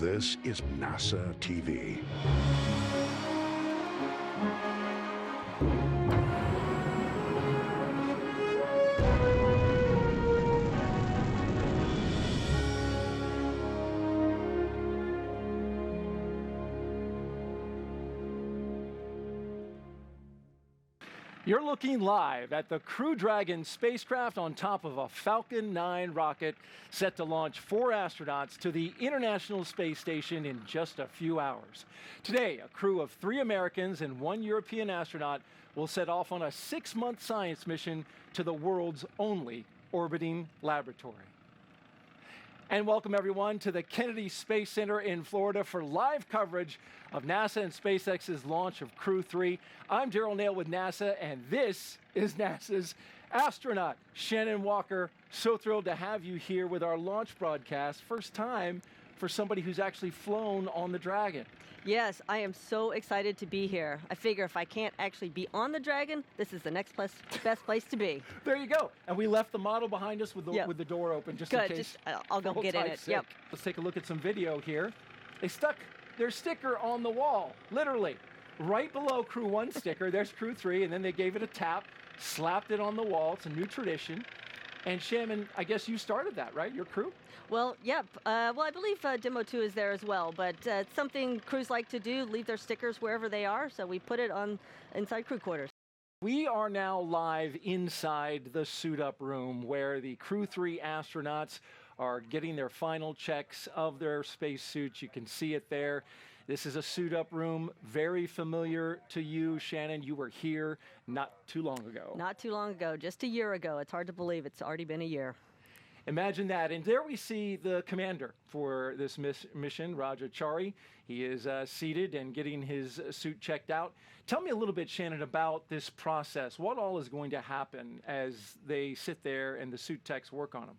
This is NASA TV. You're looking live at the Crew Dragon spacecraft on top of a Falcon 9 rocket set to launch 4 astronauts to the International Space Station in just a few hours. Today, a crew of 3 Americans and 1 European astronaut will set off on a 6-month science mission to the world's only orbiting laboratory. And welcome everyone to the Kennedy Space Center in Florida for live coverage of NASA and SpaceX's launch of Crew-3. I'm Daryl Nail with NASA, and this is NASA's astronaut, Shannon Walker. So thrilled to have you here with our launch broadcast. First time for somebody who's actually flown on the Dragon. Yes, I am so excited to be here. I figure if I can't actually be on the Dragon, this is the next best place to be. There you go. And we left the model behind us with the door open just Good, in case. I'll go get in it. Yep. Let's take a look at some video here. They stuck their sticker on the wall, literally. Right below Crew 1 sticker, there's Crew 3, and then they gave it a tap, slapped it on the wall. It's a new tradition. And Shannon, I guess you started that, right? Your crew? Well, yep. Well, I believe Demo 2 is there as well, but it's something crews like to do, leave their stickers wherever they are, so we put it on inside crew quarters. We are now live inside the suit-up room where the Crew 3 astronauts are getting their final checks of their spacesuits. You can see it there. This is a suit-up room, very familiar to you, Shannon. You were here not too long ago. Not too long ago, just a year ago. It's hard to believe it's already been a year. Imagine that. And there we see the commander for this mission, Raja Chari. He is seated and getting his suit checked out. Tell me a little bit, Shannon, about this process. What all is going to happen as they sit there and the suit techs work on them?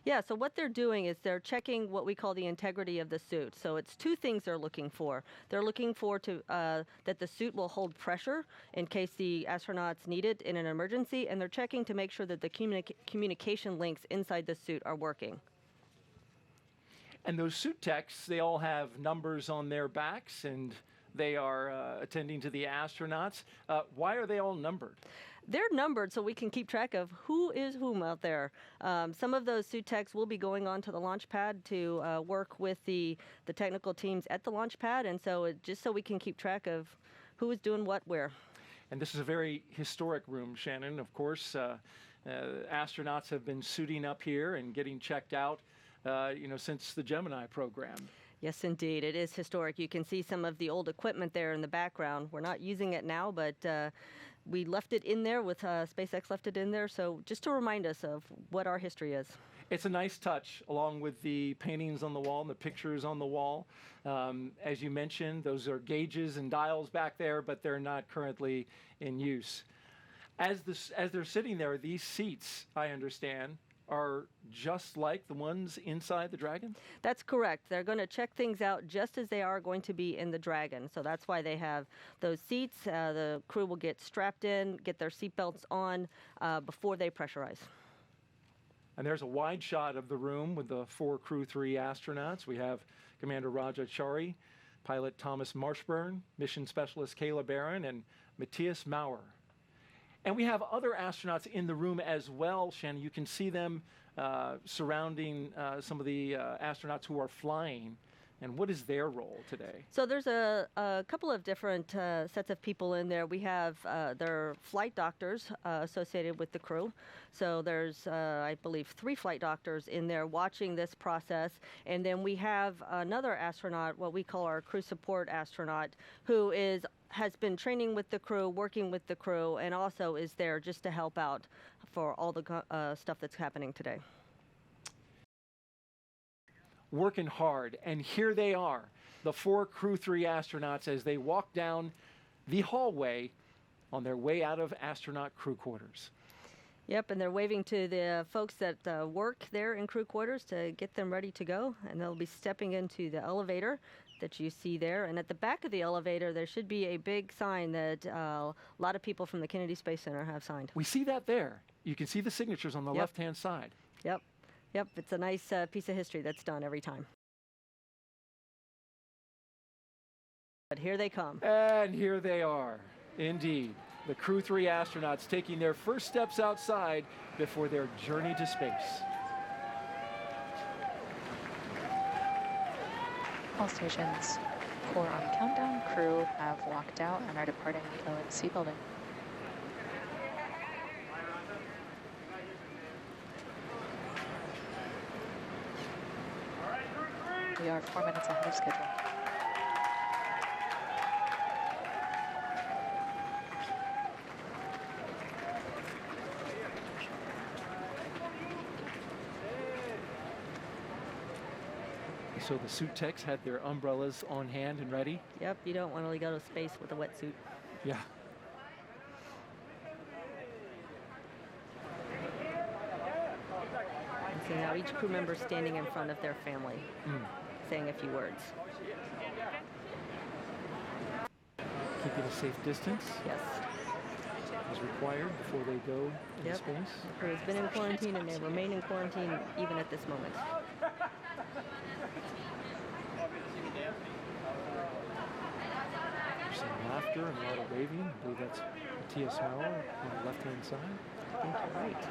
Yeah, so what they're doing is they're checking what we call the integrity of the suit. So it's 2 things they're looking for. They're looking for that the suit will hold pressure in case the astronauts need it in an emergency, and they're checking to make sure that the communication links inside the suit are working. And those suit techs, they all have numbers on their backs, and they are attending to the astronauts. Why are they all numbered? They're numbered so we can keep track of who is whom out there. Some of those suit techs will be going on to the launch pad to work with the technical teams at the launch pad, and so just so we can keep track of who is doing what where. And this is a very historic room, Shannon. Of course, astronauts have been suiting up here and getting checked out, since the Gemini program. Yes, indeed. It is historic. You can see some of the old equipment there in the background. We're not using it now, but we left it in there with SpaceX left it in there. So just to remind us of what our history is. It's a nice touch, along with the paintings on the wall and the pictures on the wall. As you mentioned, those are gauges and dials back there, but they're not currently in use. As they're sitting there, these seats, I understand, are just like the ones inside the Dragon? That's correct. They're going to check things out just as they are going to be in the Dragon. So that's why they have those seats. The crew will get strapped in, get their seatbelts on before they pressurize. And there's a wide shot of the room with the 4 Crew 3 astronauts. We have Commander Raja Chari, pilot Thomas Marshburn, mission specialist Kayla Barron, and Matthias Maurer. And we have other astronauts in the room as well, Shannon. You can see them surrounding some of the astronauts who are flying. And what is their role today? So there's a couple of different sets of people in there. We have their flight doctors associated with the crew. So there's, I believe, 3 flight doctors in there watching this process. And then we have another astronaut, what we call our crew support astronaut, who has been training with the crew, working with the crew, and also is there just to help out for all the stuff that's happening today. Working hard, and here they are, the 4 Crew 3 astronauts as they walk down the hallway on their way out of astronaut crew quarters. Yep, and they're waving to the folks that work there in crew quarters to get them ready to go, and they'll be stepping into the elevator that you see there. And at the back of the elevator, there should be a big sign that a lot of people from the Kennedy Space Center have signed. We see that there. You can see the signatures on the left-hand side. Yep, it's a nice piece of history that's done every time. But here they come. And here they are, indeed. The Crew-3 astronauts taking their first steps outside before their journey to space. All stations, core on countdown. Crew have walked out and are departing the ONC building. We are 4 minutes ahead of schedule. So the suit techs had their umbrellas on hand and ready? Yep, you don't want to go to space with a wetsuit. Yeah. And so now each crew member standing in front of their family, saying a few words. Keeping a safe distance Yes. is required before they go into Yep. space. The crew has been in quarantine and they remain in quarantine even at this moment. There's some laughter and a lot of waving. I believe that's Matthias Maurer on the left-hand side. I think you're right.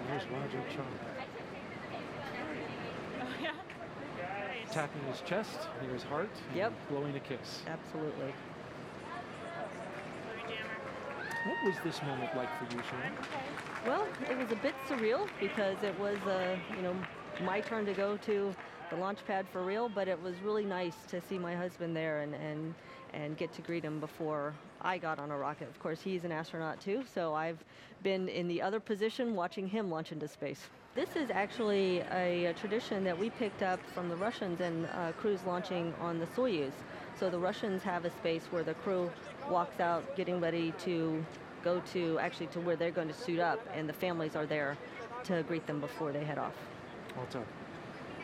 There's Raja Chari. Tapping his chest near his heart and Yep. blowing a kiss. Absolutely. What was this moment like for you, Sharon? Well, it was a bit surreal because it was, my turn to go to the launch pad for real, but it was really nice to see my husband there and get to greet him before I got on a rocket. Of course, he's an astronaut too, so I've been in the other position watching him launch into space. This is actually a tradition that we picked up from the Russians and crews launching on the Soyuz. So the Russians have a space where the crew walks out getting ready to go to where they're going to suit up, and the families are there to greet them before they head off. Well,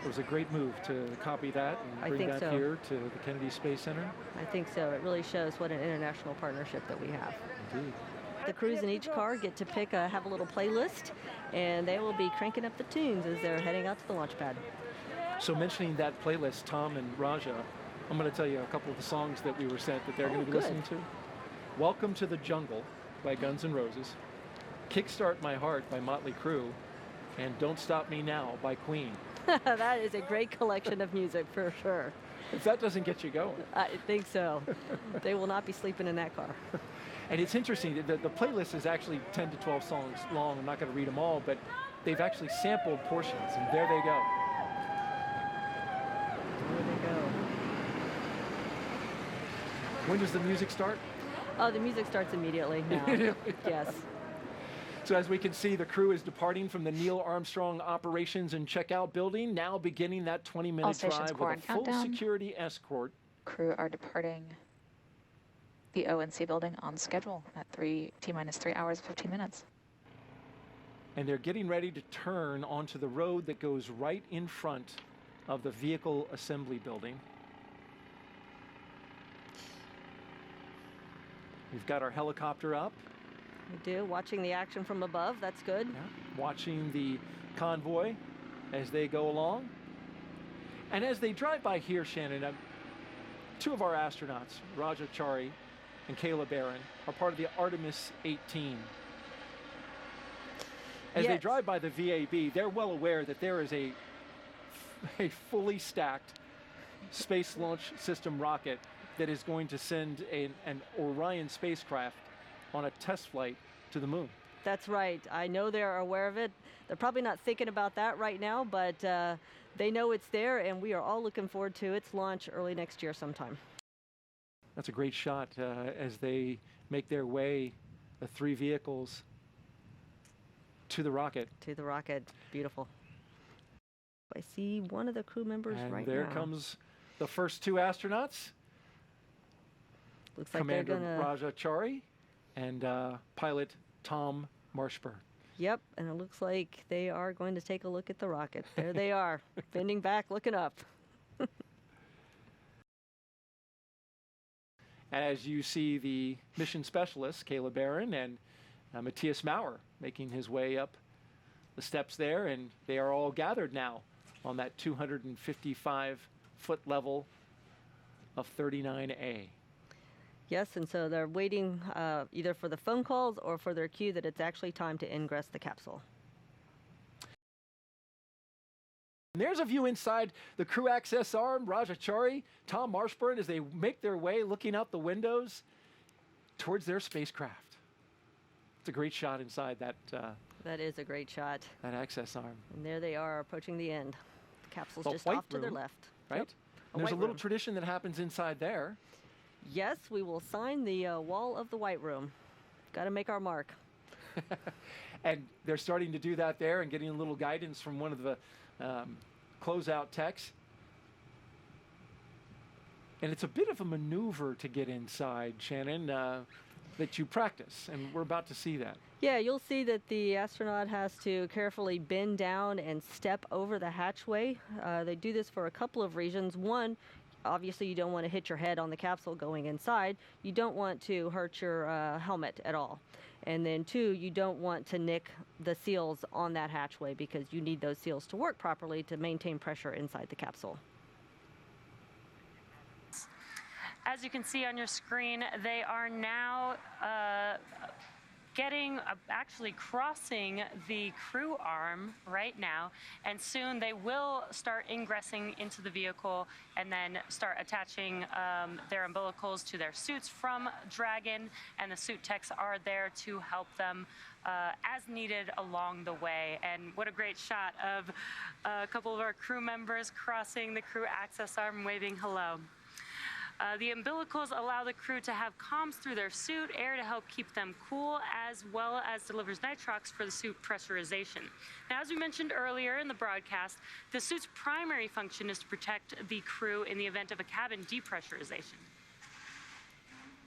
it was a great move to copy that and I bring think that so. here to the Kennedy Space Center. I think so. It really shows what an international partnership that we have. Indeed. The crews in each car get to have a little playlist, and they will be cranking up the tunes as they're heading out to the launch pad. So mentioning that playlist, Tom and Raja, I'm going to tell you a couple of the songs that we were sent that they're going to be good. listening to. Welcome to the Jungle by Guns N' Roses, Kickstart My Heart by Motley Crue, and Don't Stop Me Now by Queen. That is a great collection of music for sure. If that doesn't get you going. I think so. They will not be sleeping in that car. And it's interesting, the playlist is actually 10 to 12 songs long. I'm not going to read them all, but they've actually sampled portions, and there they go. There they go. When does the music start? Oh, the music starts immediately now. Yes. So as we can see, the crew is departing from the Neil Armstrong Operations and Checkout building, now beginning that 20-minute drive core with a on full countdown. security escort. Crew are departing the ONC building on schedule at T-minus 3 hours, 15 minutes. And they're getting ready to turn onto the road that goes right in front of the vehicle assembly building. We've got our helicopter up. We do. Watching the action from above. That's good. Yeah. Watching the convoy as they go along. And as they drive by here, Shannon, two of our astronauts, Raja Chari and Kayla Barron, are part of the Artemis 18. As they Yes. drive by the VAB, they're well aware that there is a fully stacked Space Launch System rocket that is going to send an Orion spacecraft on a test flight to the moon. That's right. I know they're aware of it. They're probably not thinking about that right now, but they know it's there, and we are all looking forward to its launch early next year sometime. That's a great shot as they make their way, the three vehicles, to the rocket. To the rocket. Beautiful. I see one of the crew members And right there now. comes the first two astronauts, Looks like Commander they're gonna. Raja Chari and pilot Tom Marshburn. Yep, and it looks like they are going to take a look at the rocket. There they are, bending back, looking up. As you see the mission specialists, Kayla Barron and Matthias Maurer making his way up the steps there, and they are all gathered now on that 255-foot level of 39A. Yes, and so they're waiting either for the phone calls or for their cue that it's actually time to ingress the capsule. And there's a view inside the crew access arm. Raja Chari, Tom Marshburn, as they make their way looking out the windows towards their spacecraft. It's a great shot inside that. That is a great shot. That access arm. And there they are approaching the end. The capsule's Well, just white off to their room, left. Right? Yep. And there's a white little room. tradition that happens inside there. Yes, we will sign the wall of the white room. Got to make our mark. And they're starting to do that there and getting a little guidance from one of the closeout techs. And it's a bit of a maneuver to get inside, Shannon, that you practice, and we're about to see that. Yeah, you'll see that the astronaut has to carefully bend down and step over the hatchway. They do this for a couple of reasons. One, obviously you don't want to hit your head on the capsule going inside. You don't want to hurt your helmet at all. And then two, you don't want to nick the seals on that hatchway because you need those seals to work properly to maintain pressure inside the capsule. As you can see on your screen, they are now actually crossing the crew arm right now, and soon they will start ingressing into the vehicle and then start attaching their umbilicals to their suits from Dragon, and the suit techs are there to help them as needed along the way. And what a great shot of a couple of our crew members crossing the crew access arm, waving hello. The umbilicals allow the crew to have comms through their suit, air to help keep them cool, as well as delivers nitrox for the suit pressurization. Now, as we mentioned earlier in the broadcast, the suit's primary function is to protect the crew in the event of a cabin depressurization.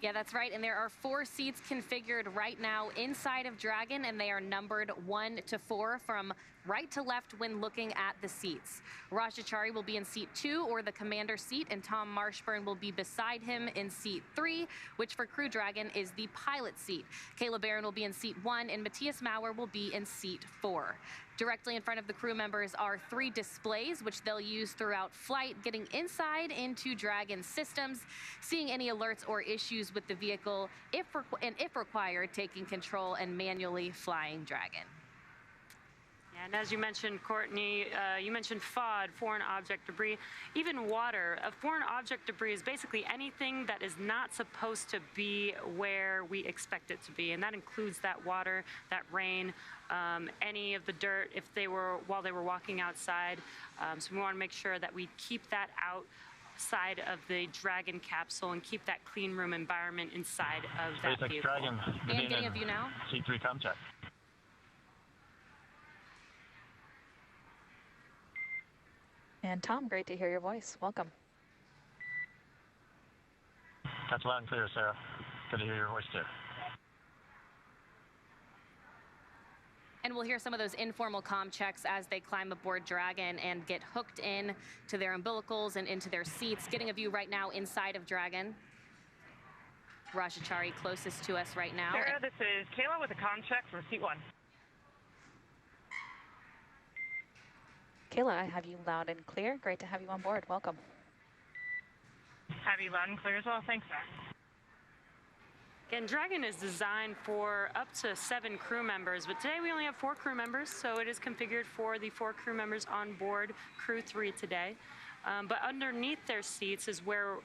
Yeah, that's right. And there are 4 seats configured right now inside of Dragon, and they are numbered 1 to 4 from right to left when looking at the seats. Raja Chari will be in seat 2, or the commander seat, and Tom Marshburn will be beside him in seat 3, which for Crew Dragon is the pilot seat. Kayla Barron will be in seat 1, and Matthias Maurer will be in seat 4. Directly in front of the crew members are 3 displays, which they'll use throughout flight, getting inside into Dragon systems, seeing any alerts or issues with the vehicle, if required, taking control and manually flying Dragon. Yeah, and as you mentioned, Courtney, you mentioned FOD, foreign object debris, even water. Foreign object debris is basically anything that is not supposed to be where we expect it to be, and that includes that water, that rain, any of the dirt while they were walking outside. So we want to make sure that we keep that outside of the Dragon capsule and keep that clean room environment inside of that SpaceX vehicle. Dragon, And getting a view now. C3 com check. And Tom, great to hear your voice. Welcome. That's loud and clear, Sarah. Good to hear your voice, too. And we'll hear some of those informal comm checks as they climb aboard Dragon and get hooked in to their umbilicals and into their seats. Getting a view right now inside of Dragon. Raja Chari closest to us right now. Sarah, this is Kayla with a comm check from seat 1. Kayla, I have you loud and clear. Great to have you on board. Welcome. Have you loud and clear as well? Thanks, Sarah. Again, Dragon is designed for up to 7 crew members, but today we only have 4 crew members, so it is configured for the 4 crew members on board Crew-3 today. But underneath their seats is where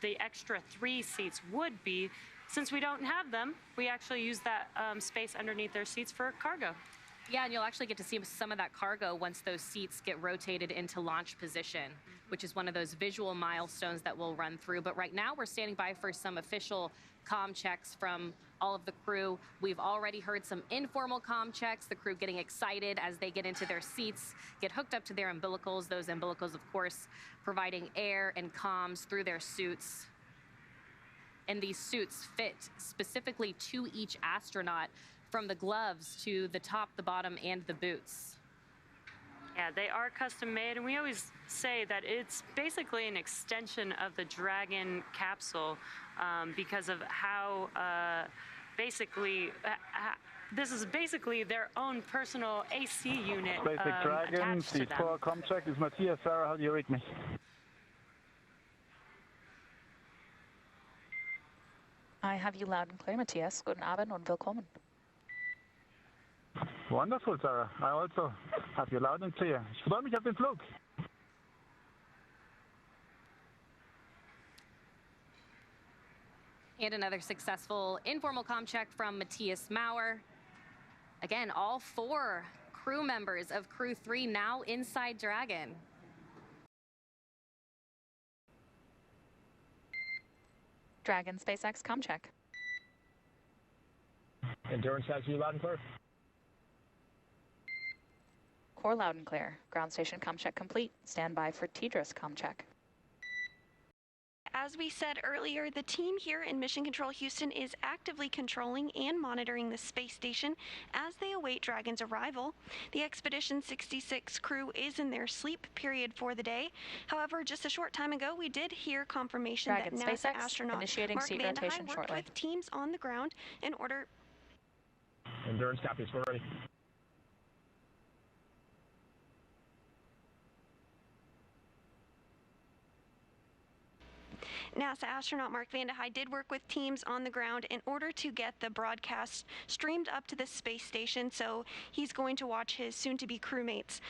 the extra 3 seats would be. Since we don't have them, we actually use that space underneath their seats for cargo. Yeah, and you'll actually get to see some of that cargo once those seats get rotated into launch position, which is one of those visual milestones that we'll run through. But right now, we're standing by for some official comm checks from all of the crew. We've already heard some informal comm checks, the crew getting excited as they get into their seats, get hooked up to their umbilicals. Those umbilicals, of course, providing air and comms through their suits. And these suits fit specifically to each astronaut, from the gloves to the top, the bottom, and the boots. Yeah, they are custom made, and we always say that it's basically an extension of the Dragon capsule because of how basically, this is basically their own personal AC unit SpaceX Dragon, attached to the them. power contract is Matthias Maurer. How do you read me? I have you loud and clear, Matthias. Guten Abend und willkommen. Wonderful, Sarah. I also have you loud and clear. Ich freue mich auf den Flug. And another successful informal comm check from Matthias Maurer. Again, all 4 crew members of Crew-3 now inside Dragon. Dragon SpaceX comm check. Endurance has you loud and clear. Core loud and clear. Ground station comm check complete. Stand by for TDRS comm check. As we said earlier, the team here in Mission Control Houston is actively controlling and monitoring the space station as they await Dragon's arrival. The Expedition 66 crew is in their sleep period for the day. However, just a short time ago, we did hear confirmation Dragon that NASA SpaceX astronaut initiating Mark seat Van de rotation Hei worked shortly. with teams on the ground in order. Endurance copies. We're ready. NASA astronaut Mark Van de Hei did work with teams on the ground in order to get the broadcast streamed up to the space station, so he's going to watch his soon-to-be crewmates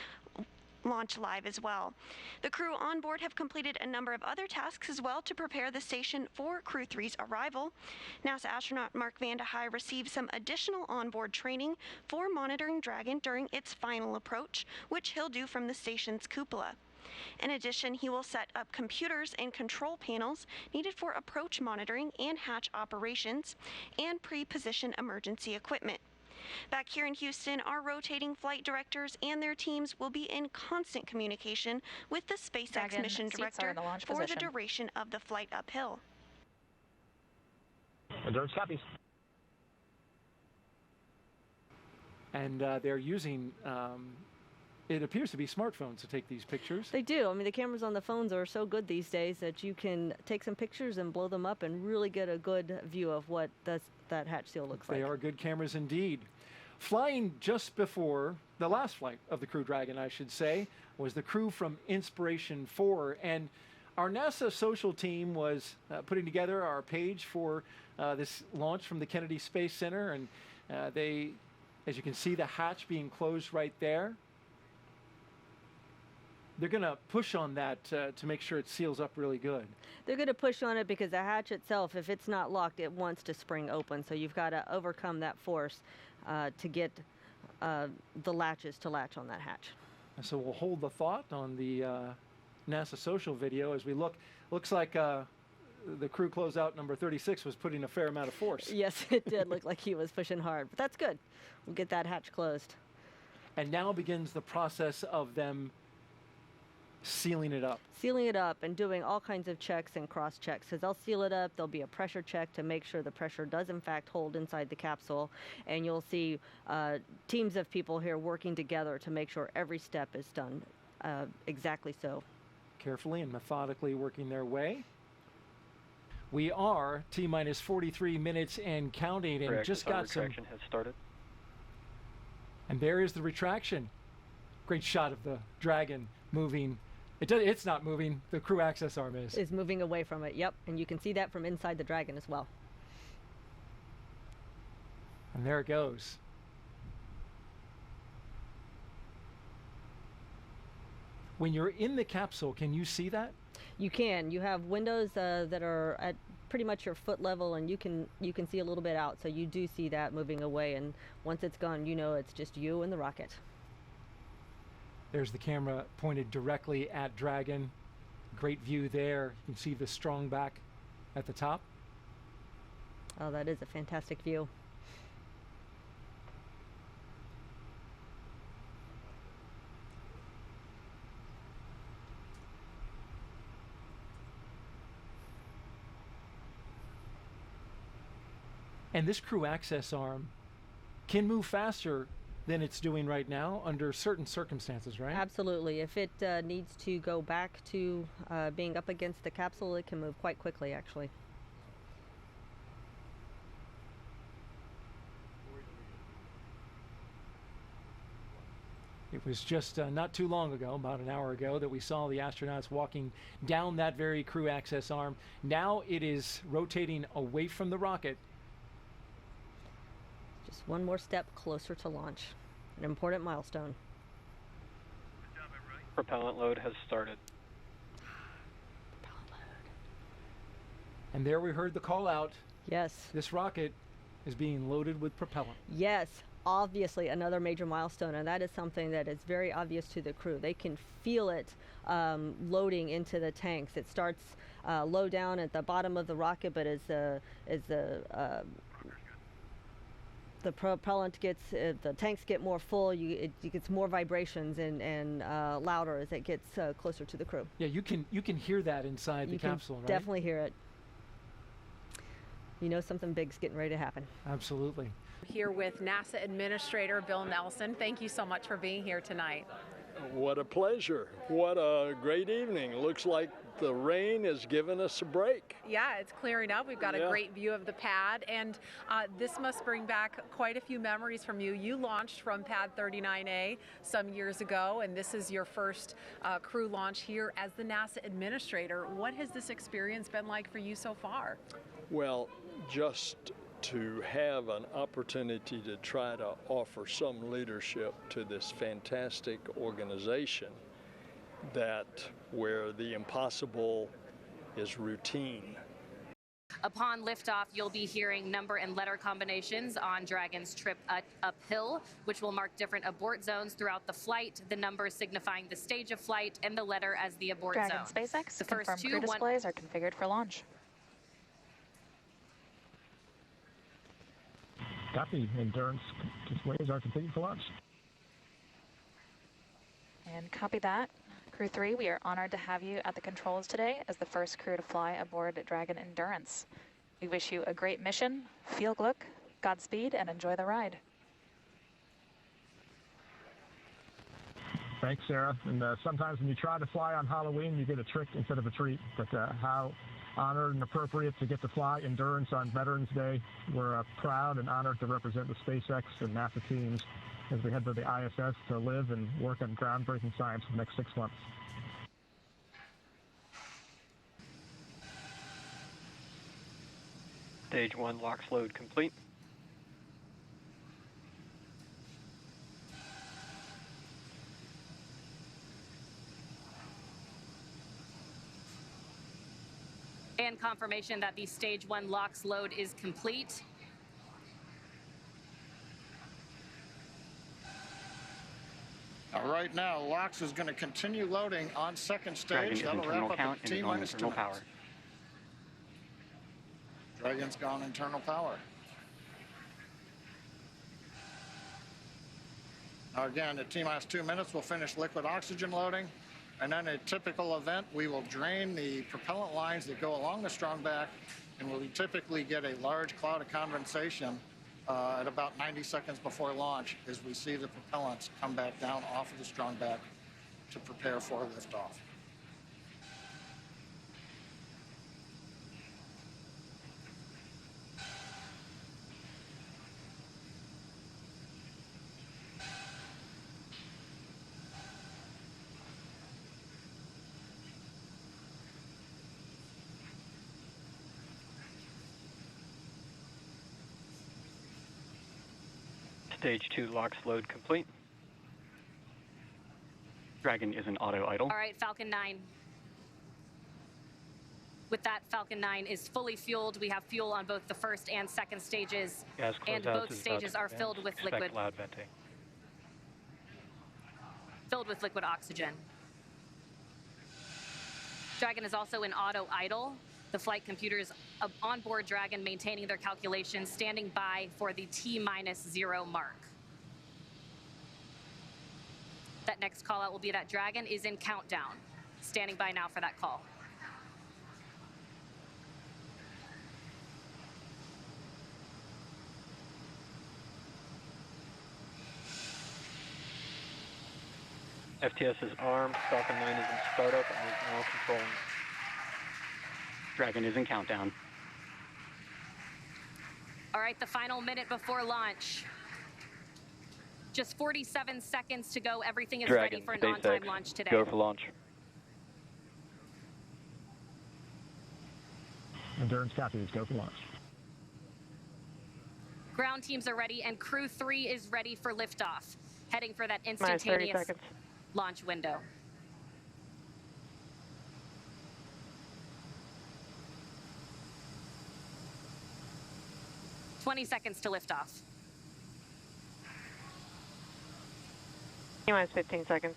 launch live as well. The crew on board have completed a number of other tasks as well to prepare the station for Crew-3's arrival. NASA astronaut Mark Van de Hei received some additional onboard training for monitoring Dragon during its final approach, which he'll do from the station's cupola. In addition, he will set up computers and control panels needed for approach monitoring and hatch operations, and pre-position emergency equipment. Back here in Houston, our rotating flight directors and their teams will be in constant communication with the SpaceX Dragon mission seats are director in the launch for position. the duration of the flight uphill. Endurance copies. And they're using, it appears to be smartphones to take these pictures. They do. I mean, the cameras on the phones are so good these days that you can take some pictures and blow them up and really get a good view of what that hatch seal looks like. They are good cameras indeed. Flying just before the last flight of the Crew Dragon, I should say, was the crew from Inspiration 4. And our NASA social team was putting together our page for this launch from the Kennedy Space Center. And they, as you can see, the hatch being closed right there. They're going to push on that to make sure it seals up really good. They're going to push on it because the hatch itself, if it's not locked, it wants to spring open. So you've got to overcome that force to get the latches to latch on that hatch. And so we'll hold the thought on the NASA social video as we look. Looks like the crew closeout number 36 was putting a fair amount of force. Yes, it did look like he was pushing hard, but that's good. We'll get that hatch closed. And now begins the process of them sealing it up. Sealing it up and doing all kinds of checks and cross checks. Because they'll seal it up, there'll be a pressure check to make sure the pressure does in fact hold inside the capsule. And you'll see teams of people here working together to make sure every step is done exactly so. Carefully and methodically working their way. We are T-minus 43 minutes and counting, and just got some. Retraction has started. And there is the retraction. Great shot of the Dragon moving. It's not moving. The crew access arm is. Is moving away from it, yep. And you can see that from inside the Dragon as well. And there it goes. When you're in the capsule, can you see that? You can. You have windows that are at pretty much your foot level, and you can see a little bit out. So you do see that moving away, and once it's gone, you know it's just you and the rocket. There's the camera pointed directly at Dragon. Great view there. You can see the strong back at the top. Oh, that is a fantastic view. And this crew access arm can move faster than it's doing right now under certain circumstances, right? Absolutely. If it needs to go back to being up against the capsule, it can move quite quickly, actually. It was just not too long ago, about an hour ago, that we saw the astronauts walking down that very crew access arm. Now it is rotating away from the rocket. Just one more step closer to launch. An important milestone. Propellant load has started. And there we heard the call out. Yes. This rocket is being loaded with propellant. Yes, obviously another major milestone, and that is something that is very obvious to the crew. They can feel it loading into the tanks. It starts low down at the bottom of the rocket, but as the propellant gets, the tanks get more full, it gets more vibrations and louder as it gets closer to the crew. Yeah, you can hear that inside the capsule, right? Definitely hear it. You know something big's getting ready to happen. Absolutely. Here with NASA Administrator Bill Nelson. Thank you so much for being here tonight. What a pleasure. What a great evening. Looks like the rain has given us a break. Yeah, it's clearing up. We've got a great view of the pad, and this must bring back quite a few memories from you. You launched from Pad 39A some years ago, and this is your first crew launch here as the NASA Administrator. What has this experience been like for you so far? Well, just to have an opportunity to try to offer some leadership to this fantastic organization where the impossible is routine. Upon liftoff, you'll be hearing number and letter combinations on Dragon's trip uphill, which will mark different abort zones throughout the flight, the number signifying the stage of flight and the letter as the abort Dragon zone. SpaceX, The confirmed first crew displays are configured for launch. Copy. Endurance displays are configured for launch. And copy that. Crew-3, we are honored to have you at the controls today as the first crew to fly aboard Dragon Endurance. We wish you a great mission, viel Glück, Godspeed, and enjoy the ride. Thanks, Sarah. And sometimes when you try to fly on Halloween, you get a trick instead of a treat. But how honored and appropriate to get to fly Endurance on Veterans Day. We're proud and honored to represent the SpaceX and NASA teams as we head to the ISS to live and work on groundbreaking science for the next 6 months. Stage 1 LOX load complete. And confirmation that the Stage 1 LOX load is complete. Right now, LOX is going to continue loading on second stage. Dragon That'll is internal wrap count up at and is on T-minus 2 internal minutes. power. Dragon's gone internal power. Now again, at T-minus 2 minutes, we'll finish liquid oxygen loading. And then a typical event, we will drain the propellant lines that go along the strong back, and we'll typically get a large cloud of condensation at about 90 seconds before launch as we see the propellants come back down off of the strong back to prepare for liftoff. Stage 2 LOX load complete. Dragon is in auto idle. All right, Falcon 9. With that, Falcon 9 is fully fueled. We have fuel on both the first and second stages, and both stages are filled with liquid oxygen. Dragon is also in auto idle. The flight computers on board Dragon maintaining their calculations, standing by for the T-0 mark. That next call out will be that Dragon is in countdown. Standing by now for that call. FTS is armed, Falcon 9 is in startup and is now controlling. Dragon is in countdown. All right, the final minute before launch. Just 47 seconds to go. Everything is Dragon, ready for an SpaceX, on-time launch today. go for launch. Endurance copies, go for launch. Ground teams are ready, and Crew-3 is ready for liftoff, heading for that Minus 30 instantaneous seconds. launch window. "20 seconds to liftoff. Minus 15 seconds.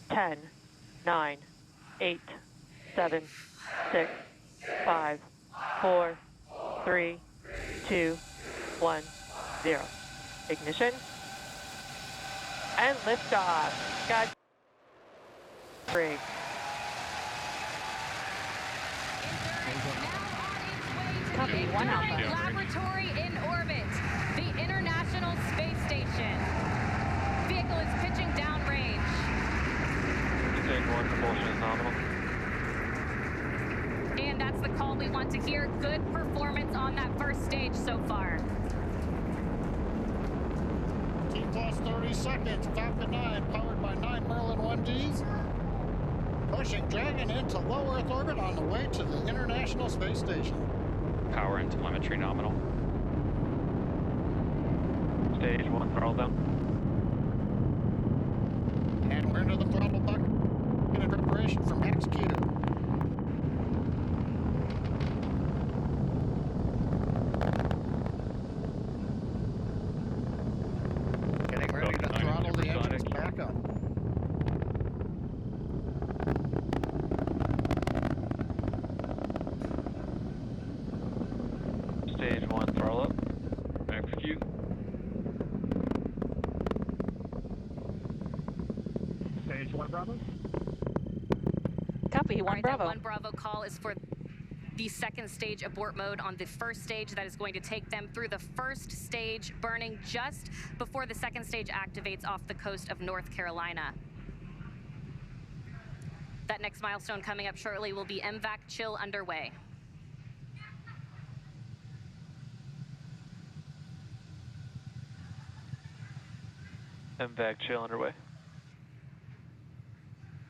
10, 9, 8, 7, 6, 5, 4, 3, 2, 1, 0. Ignition. And liftoff. God. 3. Copy, 1 Alpha. Laboratory in orbit, the International Space Station. Vehicle is pitching downrange. Stage 1, propulsion is nominal. And that's the call we want to hear. Good performance on that first stage so far. T plus 30 seconds. Falcon 9 powered by 9 Merlin 1Ds. Pushing Dragon into low Earth orbit on the way to the International Space Station. Power and telemetry nominal. Stage 1, throttle down. And we're into the throttle bucket in preparation for max Q. Getting ready to throttle the engines back up. Stage 1, throttle up. Execute. Stage 1, Bravo. Copy, 1 Alright, Bravo. that 1 Bravo call is for the second stage abort mode on the first stage. That is going to take them through the first stage, burning just before the second stage activates off the coast of North Carolina. That next milestone coming up shortly will be MVAC chill underway. MVAC chill underway.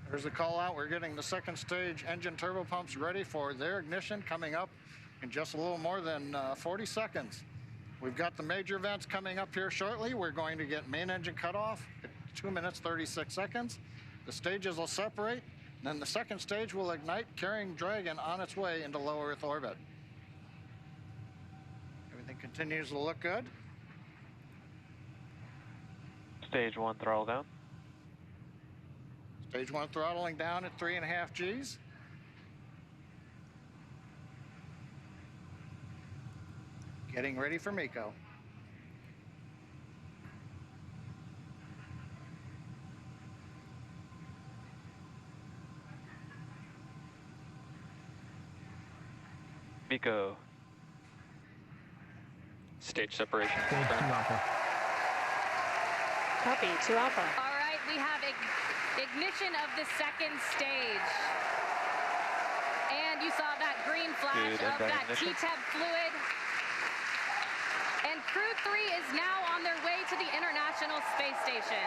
There's a call out. We're getting the second stage engine turbo pumps ready for their ignition coming up in just a little more than 40 seconds. We've got the major events coming up here shortly. We're going to get main engine cutoff at 2 minutes, 36 seconds. The stages will separate, and then the second stage will ignite, carrying Dragon on its way into low Earth orbit. Everything continues to look good. Stage 1, throttle down. Stage 1 throttling down at 3.5 Gs. Getting ready for MECO. MECO. Stage separation. Stage 2, Alpha. Copy, 2 Alpha. All right, we have ignition of the second stage. And you saw that green flash Good, of that ignition. TTEB fluid. And Crew-3 is now on their way to the International Space Station.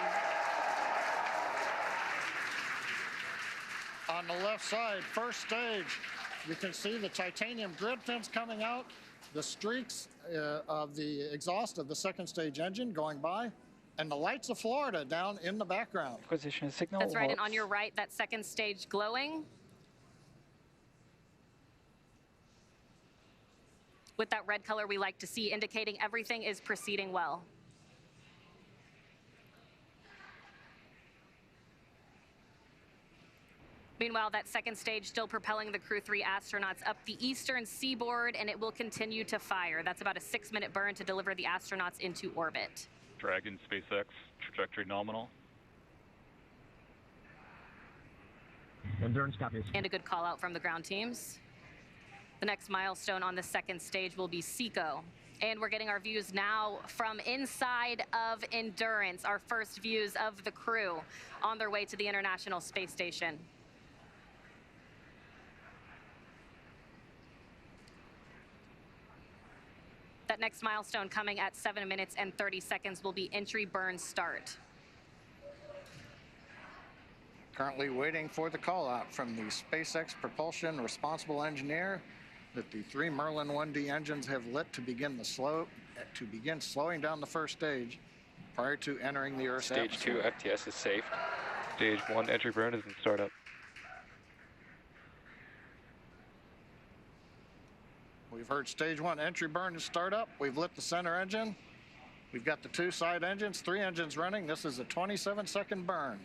On the left side, first stage, you can see the titanium grid pins coming out, the streaks of the exhaust of the second stage engine going by, and the lights of Florida down in the background. Acquisition signal. That's right, and on your right, that second stage glowing. With that red color we like to see, indicating everything is proceeding well. Meanwhile, that second stage still propelling the Crew-3 astronauts up the eastern seaboard, and it will continue to fire. That's about a 6-minute burn to deliver the astronauts into orbit. Dragon, SpaceX, trajectory nominal. Endurance copies. And a good call out from the ground teams. The next milestone on the second stage will be SECO. And we're getting our views now from inside of Endurance, our first views of the crew on their way to the International Space Station. That That next milestone coming at 7 minutes and 30 seconds will be entry burn start. Currently waiting for the call out from the SpaceX propulsion responsible engineer that the 3 Merlin 1D engines have lit to begin slowing down the first stage prior to entering the Earth's Stage atmosphere. 2 FTS is safe. Stage 1 entry burn is in startup. We've heard stage 1 entry burn is startup. We've lit the center engine. We've got the 2 side engines, 3 engines running. This is a 27-second burn.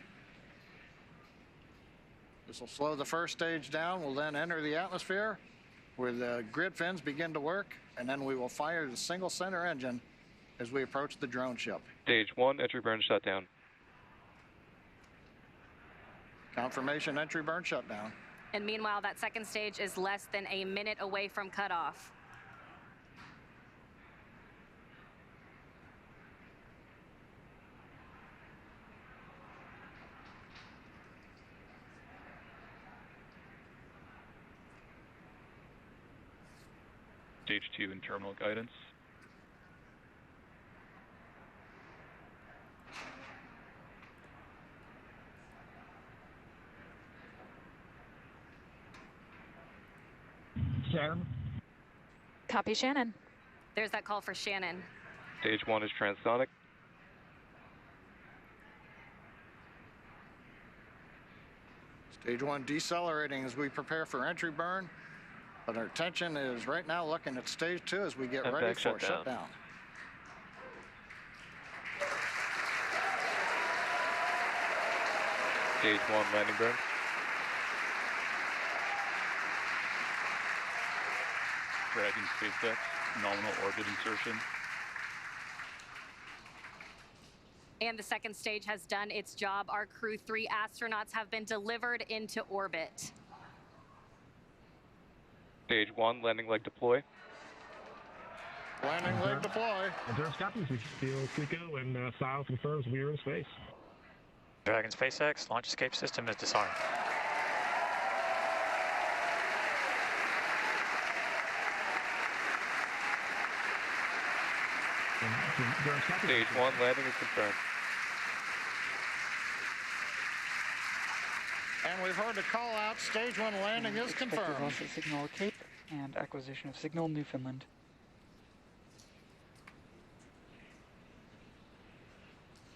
This will slow the first stage down. We'll then enter the atmosphere where the grid fins begin to work, and then we will fire the single center engine as we approach the drone ship. Stage 1 entry burn shutdown. Confirmation entry burn shutdown. And meanwhile, that second stage is less than a minute away from cutoff. Stage 2 in terminal guidance. Shannon? Copy, Shannon. There's that call for Shannon. Stage 1 is transonic. Stage 1 decelerating as we prepare for entry burn, but our attention is right now looking at stage 2 as we get ready for shutdown. Stage 1 landing burn. Dragon SpaceX, nominal orbit insertion. And the second stage has done its job. Our Crew-3 astronauts have been delivered into orbit. Stage 1 landing leg deploy. Landing leg deploy. Endurance copies. We feel Pico and Sile confirms we are in space. Dragon SpaceX, launch escape system is disarmed. Stage 1 landing is confirmed. And we've heard the call out. Stage 1 landing is confirmed. Loss of signal Cape and acquisition of signal Newfoundland.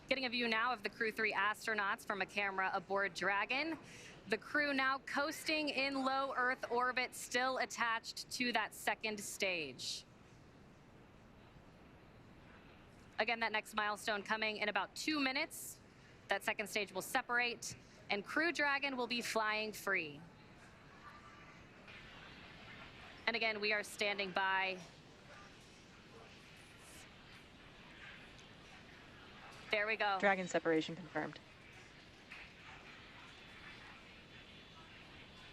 Getting a view now of the Crew-3 astronauts from a camera aboard Dragon. The crew now coasting in low Earth orbit, still attached to that second stage. Again, that next milestone coming in about 2 minutes. That second stage will separate, and Crew Dragon will be flying free. And again, we are standing by. There we go. Dragon separation confirmed.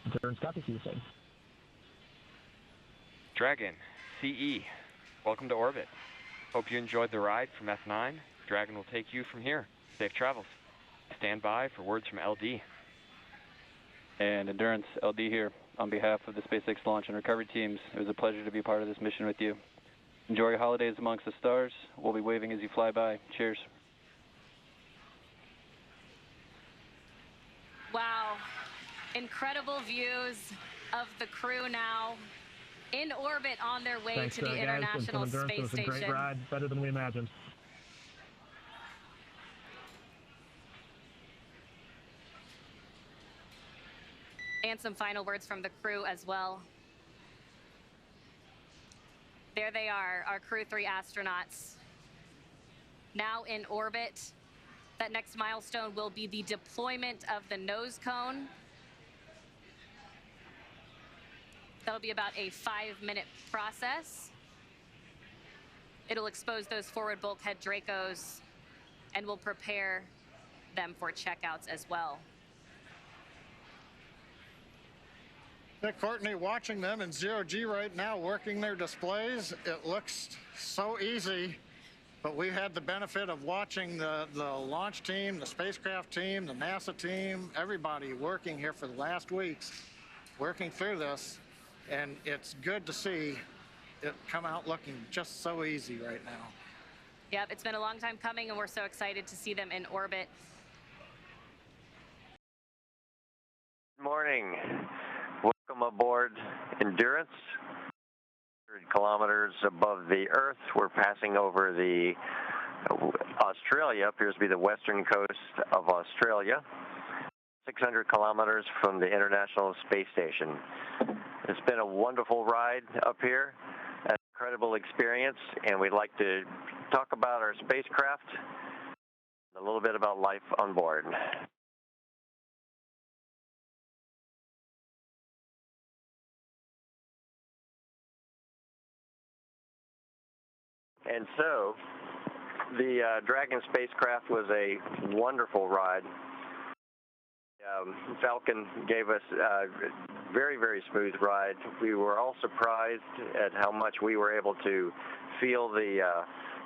Endurance copies, you say. Dragon, CE, welcome to orbit. Hope you enjoyed the ride from F9. Dragon will take you from here. Safe travels. Stand by for words from LD. And Endurance, LD here. On behalf of the SpaceX launch and recovery teams, it was a pleasure to be part of this mission with you. Enjoy your holidays amongst the stars. We'll be waving as you fly by. Cheers. Wow, incredible views of the crew now in orbit on their way to the International Space Station. It was a great ride, better than we imagined. And some final words from the crew as well. There they are, our Crew-3 astronauts, now in orbit. That next milestone will be the deployment of the nose cone. That'll be about a 5-minute process. It'll expose those forward bulkhead Dracos and will prepare them for checkouts as well. Courtney, watching them in zero-G right now, working their displays, it looks so easy, but we had the benefit of watching the launch team, the spacecraft team, the NASA team, everybody working here for the last weeks, working through this, and it's good to see it come out looking just so easy right now. Yep, it's been a long time coming, and we're so excited to see them in orbit. Good morning. Welcome aboard Endurance. 100 kilometers above the Earth. We're passing over the Australia, appears to be the western coast of Australia. 600 kilometers from the International Space Station. It's been a wonderful ride up here, an incredible experience, and we'd like to talk about our spacecraft, a little bit about life on board. And so, the Dragon spacecraft was a wonderful ride. Falcon gave us a very, very smooth ride. We were all surprised at how much we were able to feel the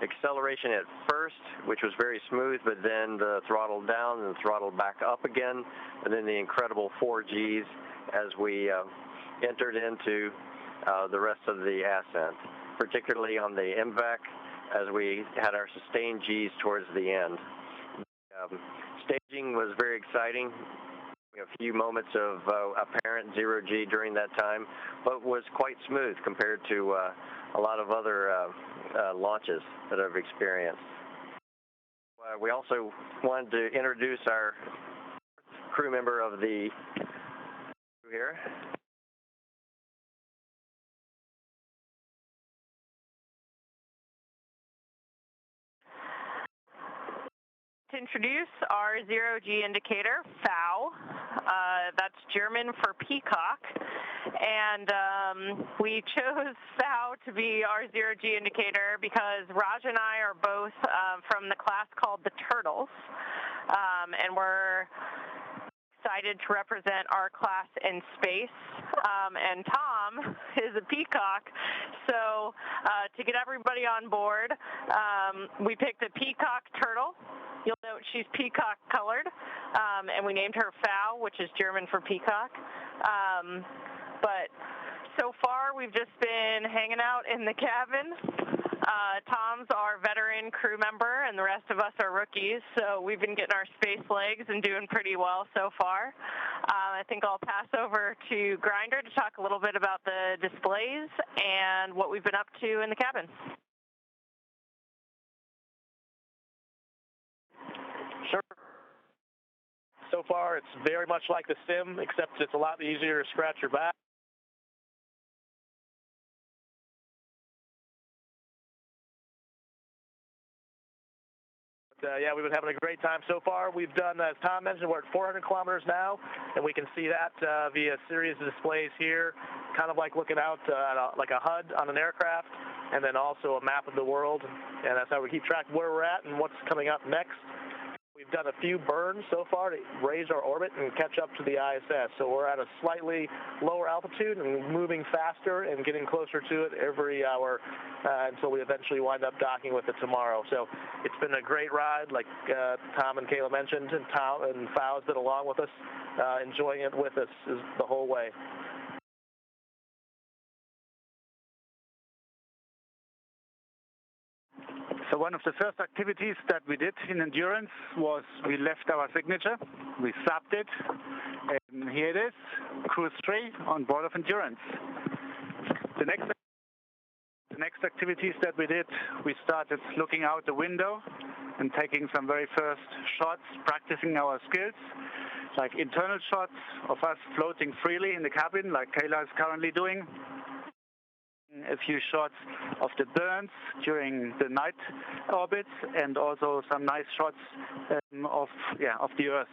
acceleration at first, which was very smooth, but then the throttle down and the throttle back up again, and then the incredible 4Gs as we entered into the rest of the ascent, particularly on the MVAC as we had our sustained Gs towards the end. Staging was very exciting. A few moments of apparent zero-G during that time, but was quite smooth compared to a lot of other launches that I've experienced. We also wanted to introduce our crew member of the crew here. To introduce our zero-G indicator, FOW. That's German for peacock. And we chose FOW to be our zero-G indicator because Raj and I are both from the class called the Turtles. And we're excited to represent our class in space. And Tom is a peacock. So to get everybody on board, we picked a peacock turtle. You'll note she's peacock colored, and we named her FOW, which is German for peacock. But so far, we've just been hanging out in the cabin. Tom's our veteran crew member, and the rest of us are rookies, so we've been getting our space legs and doing pretty well so far. I think I'll pass over to Grinder to talk a little bit about the displays and what we've been up to in the cabin. Sure. So far, it's very much like the sim, except it's a lot easier to scratch your back. But, yeah, we've been having a great time so far. We've done, as Tom mentioned, we're at 400 kilometers now, and we can see that via a series of displays here, kind of like looking out at like a HUD on an aircraft, and then also a map of the world, and that's how we keep track of where we're at and what's coming up next. We've done a few burns so far to raise our orbit and catch up to the ISS. So we're at a slightly lower altitude and moving faster and getting closer to it every hour until we eventually wind up docking with it tomorrow. So it's been a great ride, like Tom and Kayla mentioned, and Tom and FOW's been along with us, enjoying it with us the whole way. So one of the first activities that we did in Endurance was we left our signature, we subbed it, and here it is, Crew-3 on board of Endurance. The next activities that we did, we started looking out the window and taking some very first shots, practicing our skills, like internal shots of us floating freely in the cabin, like Kayla is currently doing. A few shots of the burns during the night orbits, and also some nice shots of the Earth.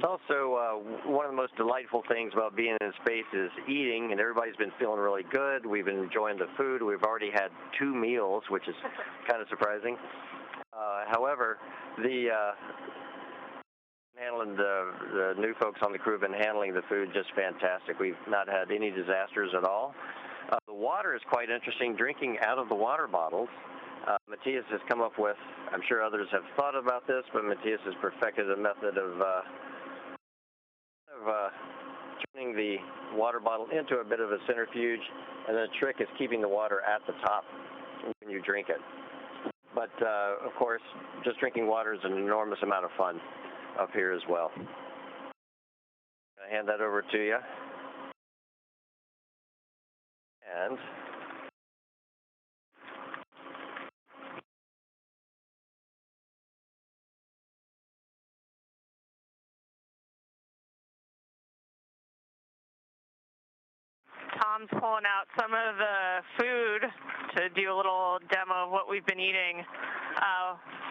Also, one of the most delightful things about being in space is eating, and everybody's been feeling really good. We've been enjoying the food. We've already had 2 meals, which is kind of surprising. However, handling the new folks on the crew have been handling the food just fantastic. We've not had any disasters at all. The water is quite interesting. Drinking out of the water bottles, Matthias has come up with, I'm sure others have thought about this, but Matthias has perfected a method of turning the water bottle into a bit of a centrifuge, and the trick is keeping the water at the top when you drink it. But of course, just drinking water is an enormous amount of fun up here as well. I'll hand that over to you. And Tom's pulling out some of the food to do a little demo of what we've been eating.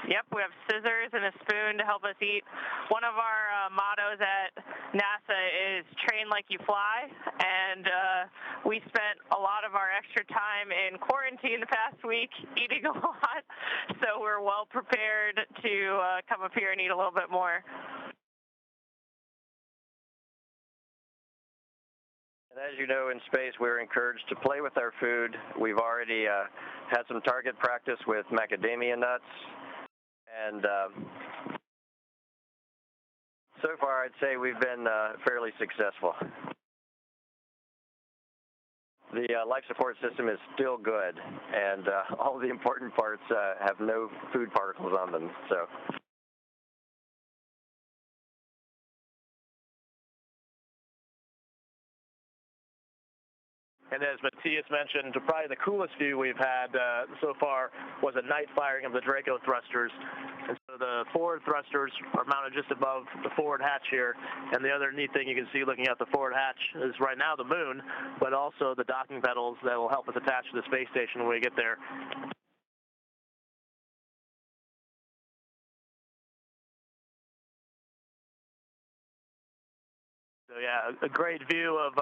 Yep, we have scissors and a spoon to help us eat. One of our mottos at NASA is train like you fly, and we spent a lot of our extra time in quarantine the past week eating a lot, so we're well prepared to come up here and eat a little bit more. And as you know, in space, we're encouraged to play with our food. We've already had some target practice with macadamia nuts, and so far I'd say we've been fairly successful. The life support system is still good, and all the important parts have no food particles on them. So. And as Matthias mentioned, probably the coolest view we've had so far was a night firing of the Draco thrusters. And so the forward thrusters are mounted just above the forward hatch here. And the other neat thing you can see looking at the forward hatch is right now the moon, but also the docking pedals that will help us attach to the space station when we get there. So yeah, a great view of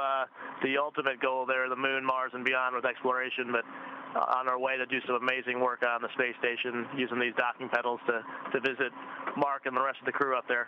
the ultimate goal there, the moon, Mars, and beyond with exploration, but on our way to do some amazing work on the space station using these docking pedals to visit Mark and the rest of the crew up there.